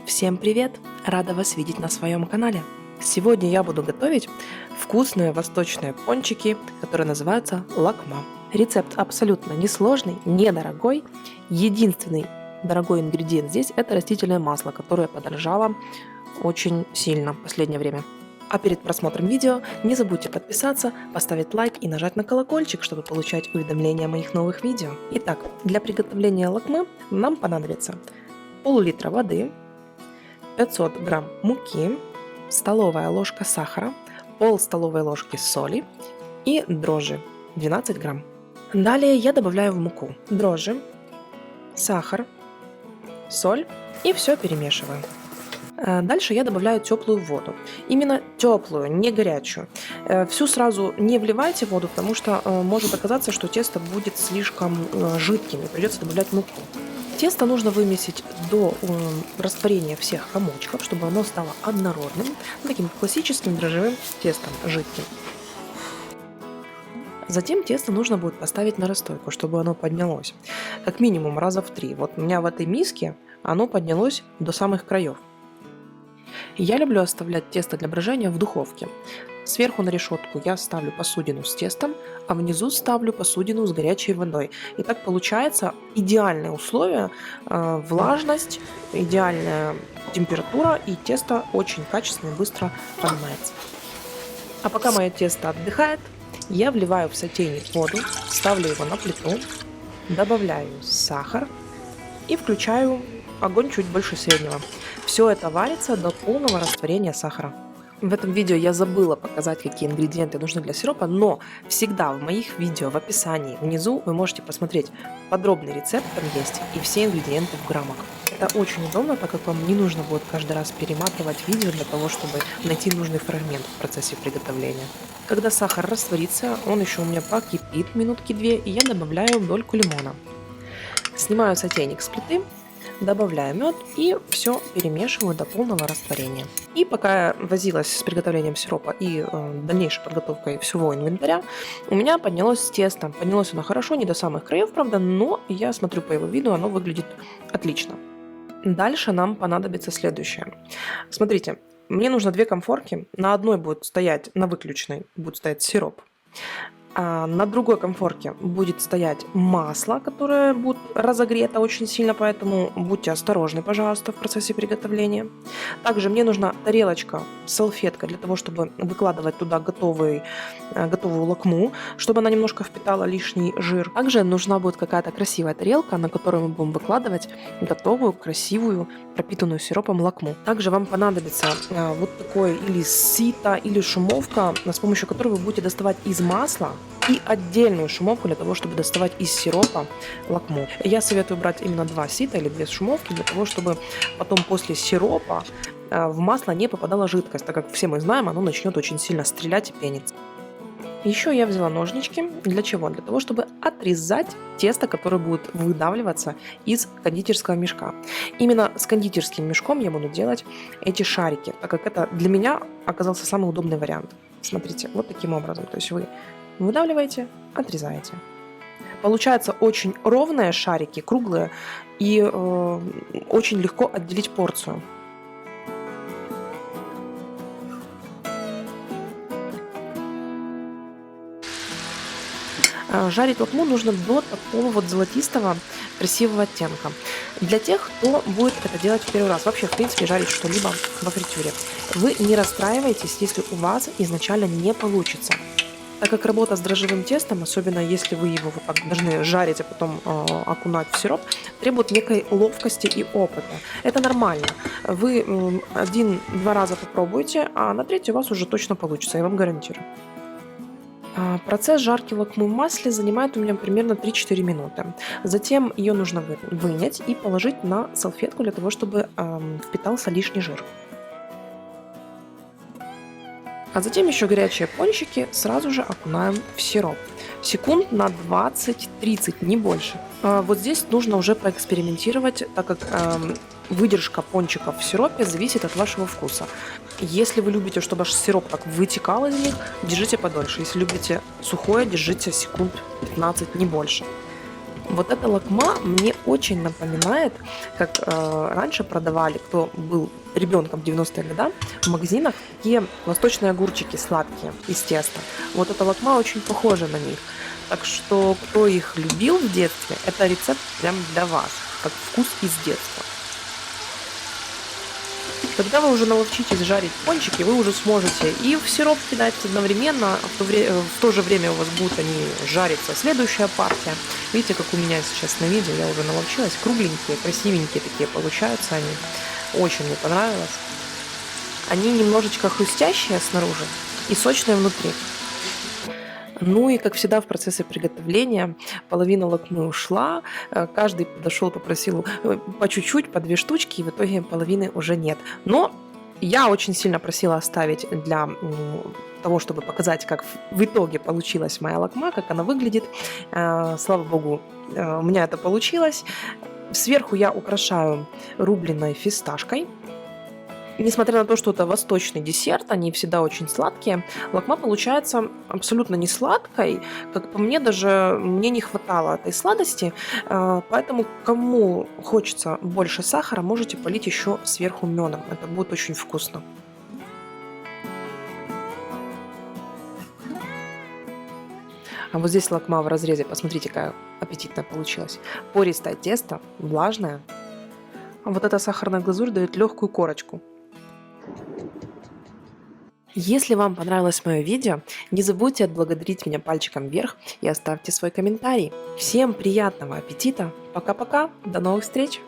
Всем привет! Рада вас видеть на своем канале. Сегодня я буду готовить вкусные восточные пончики, которые называются лакма. Рецепт абсолютно несложный, недорогой. Единственный дорогой ингредиент здесь – это растительное масло, которое подорожало очень сильно в последнее время. А перед просмотром видео не забудьте подписаться, поставить лайк и нажать на колокольчик, чтобы получать уведомления о моих новых видео. Итак, для приготовления лакмы нам понадобится пол-литра воды, 500 грамм муки, столовая ложка сахара, пол столовой ложки соли и дрожжи 12 грамм. Далее я добавляю в муку дрожжи, сахар, соль и все перемешиваю. Дальше я добавляю теплую воду. Именно теплую, не горячую. Всю сразу не вливайте в воду, потому что может оказаться, что тесто будет слишком жидким и придется добавлять муку. Тесто нужно вымесить до растворения всех комочков, чтобы оно стало однородным, таким классическим дрожжевым тестом, жидким. Затем тесто нужно будет поставить на расстойку, чтобы оно поднялось. Как минимум раза в 3. Вот у меня в этой миске оно поднялось до самых краев. Я люблю оставлять тесто для брожения в духовке. Сверху на решетку я ставлю посудину с тестом, а внизу ставлю посудину с горячей водой. И так получается идеальные условия, влажность, идеальная температура, и тесто очень качественно и быстро поднимается. А пока мое тесто отдыхает, я вливаю в сотейник воду, ставлю его на плиту, добавляю сахар и включаю огонь чуть больше среднего. Все это варится до полного растворения сахара. В этом видео я забыла показать, какие ингредиенты нужны для сиропа, но всегда в моих видео в описании внизу вы можете посмотреть подробный рецепт, там есть, и все ингредиенты в граммах. Это очень удобно, так как вам не нужно будет каждый раз перематывать видео для того, чтобы найти нужный фрагмент в процессе приготовления. Когда сахар растворится, он еще у меня покипит минутки 2, и я добавляю дольку лимона. Снимаю сотейник с плиты, добавляю мед и все перемешиваю до полного растворения. И пока я возилась с приготовлением сиропа и дальнейшей подготовкой всего инвентаря, у меня поднялось тесто. Поднялось оно хорошо, не до самых краев, правда, но я смотрю по его виду, оно выглядит отлично. Дальше нам понадобится следующее. Смотрите, мне нужно 2 конфорки. На одной будет стоять, на выключенной будет стоять сироп. А на другой конфорке будет стоять масло, которое будет разогрето очень сильно, поэтому будьте осторожны, пожалуйста, в процессе приготовления. Также мне нужна тарелочка, салфетка для того, чтобы выкладывать туда готовую лакму, чтобы она немножко впитала лишний жир. Также нужна будет какая-то красивая тарелка, на которой мы будем выкладывать готовую, красивую, пропитанную сиропом лакму. Также вам понадобится вот такое или сито, или шумовка, с помощью которой вы будете доставать из масла, и отдельную шумовку для того, чтобы доставать из сиропа лакму. Я советую брать именно 2 сита или 2 шумовки для того, чтобы потом после сиропа в масло не попадала жидкость, так как все мы знаем, оно начнет очень сильно стрелять и пениться. Еще я взяла ножнички. Для чего? Для того, чтобы отрезать тесто, которое будет выдавливаться из кондитерского мешка. Именно с кондитерским мешком я буду делать эти шарики, так как это для меня оказался самый удобный вариант. Смотрите, вот таким образом. То есть вы выдавливаете, отрезаете. Получаются очень ровные шарики, круглые, и очень легко отделить порцию. Жарить лакму нужно до такого вот золотистого, красивого оттенка. Для тех, кто будет это делать в первый раз, вообще, в принципе, жарить что-либо во фритюре, вы не расстраивайтесь, если у вас изначально не получится. Так как работа с дрожжевым тестом, особенно если вы его вот так должны жарить, а потом окунать в сироп, требует некой ловкости и опыта. Это нормально. Вы 1-2 раза попробуйте, а на 3-й у вас уже точно получится, я вам гарантирую. Процесс жарки лакмы в масле занимает у меня примерно 3-4 минуты. Затем ее нужно вынять и положить на салфетку для того, чтобы впитался лишний жир. А затем еще горячие пончики сразу же окунаем в сироп. Секунд на 20-30, не больше. Вот здесь нужно уже поэкспериментировать, так как выдержка пончиков в сиропе зависит от вашего вкуса. Если вы любите, чтобы аж сироп так вытекал из них, держите подольше. Если любите сухое, держите секунд 15, не больше. Вот эта лакма мне очень напоминает, как раньше продавали, кто был ребенком в 90-е годы, в магазинах такие восточные огурчики сладкие из теста. Вот эта лакма очень похожа на них. Так что, кто их любил в детстве, это рецепт прям для вас, как вкус из детства. Когда вы уже наловчитесь жарить пончики, вы уже сможете и в сироп кидать одновременно, в то же время у вас будут они жариться. Следующая партия. Видите, как у меня сейчас на видео, я уже наловчилась. Кругленькие, красивенькие такие получаются они. Очень мне понравилось. Они немножечко хрустящие снаружи и сочные внутри. Ну и, как всегда, в процессе приготовления половина лакмы ушла, каждый подошел, попросил по чуть-чуть, по 2 штучки, и в итоге половины уже нет. Но я очень сильно просила оставить для того, чтобы показать, как в итоге получилась моя лакма, как она выглядит. Слава богу, у меня это получилось. Сверху я украшаю рубленой фисташкой. Несмотря на то, что это восточный десерт, они всегда очень сладкие, лакма получается абсолютно не сладкой. Как по мне, даже мне не хватало этой сладости, поэтому кому хочется больше сахара, можете полить еще сверху медом. Это будет очень вкусно. А вот здесь лакма в разрезе, посмотрите, какая аппетитная получилась. Пористое тесто, влажное. А вот эта сахарная глазурь дает легкую корочку. Если вам понравилось мое видео, не забудьте отблагодарить меня пальчиком вверх и оставьте свой комментарий. Всем приятного аппетита! Пока-пока! До новых встреч!